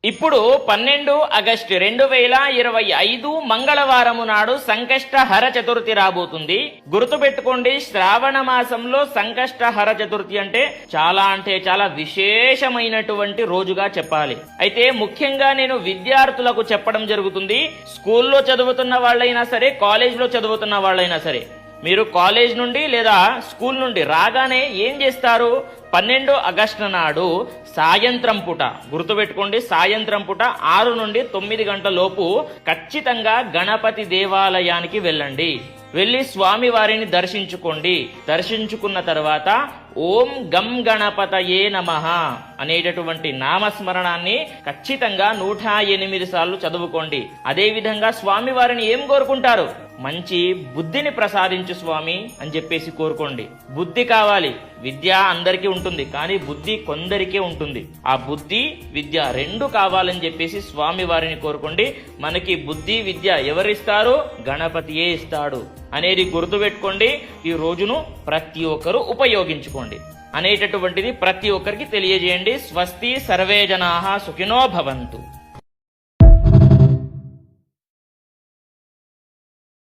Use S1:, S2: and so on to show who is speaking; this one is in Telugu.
S1: ఇప్పుడు 12 ఆగస్టు 2025 మంగళవారము నాడు సంకష్టహర చతుర్థి రాబోతుంది. గుర్తుపెట్టుకోండి, శ్రావణ మాసంలో సంకష్టహర చతుర్థి అంటే చాలా విశేషమైనటువంటి రోజుగా చెప్పాలి. అయితే ముఖ్యంగా నేను విద్యార్థులకు చెప్పడం జరుగుతుంది. స్కూల్లో చదువుతున్న వాళ్ళైనా సరే, కాలేజ్లో చదువుతున్న వాళ్ళైనా సరే, మీరు కాలేజ్ నుండి లేదా స్కూల్ నుండి రాగానే ఏం చేస్తారు? 12 ఆగస్టు నాడు సాయంత్రం పూట, గుర్తుపెట్టుకోండి, సాయంత్రం పూట 6 నుండి 9 గంటల లోపు ఖచ్చితంగా గణపతి దేవాలయానికి వెళ్ళండి. వెళ్ళి స్వామి వారిని దర్శించుకోండి. దర్శించుకున్న తర్వాత ఓం గం గణపతయే నమః అనేటటువంటి నామస్మరణాన్ని ఖచ్చితంగా 108 సార్లు చదువుకోండి. అదే విధంగా స్వామి వారిని ఏం కోరుకుంటారు? మంచి బుద్ధిని ప్రసాదించు స్వామి అని చెప్పేసి కోరుకోండి. బుద్ధి కావాలి. విద్య అందరికీ ఉంటుంది, కానీ బుద్ధి కొందరికే ఉంటుంది. ఆ బుద్ధి విద్య రెండు కావాలని చెప్పేసి స్వామి వారిని కోరుకోండి. మనకి బుద్ధి విద్య ఎవరిస్తారు? గణపతియే ఇస్తాడు అనేది గుర్తుపెట్టుకోండి. ఈ రోజును ప్రతి ఒక్కరూ ఉపయోగించుకోండి అనేటటువంటిది ప్రతి ఒక్కరికి తెలియజేయండి. స్వస్తి, సర్వే జనాః సుఖినో భవంతు.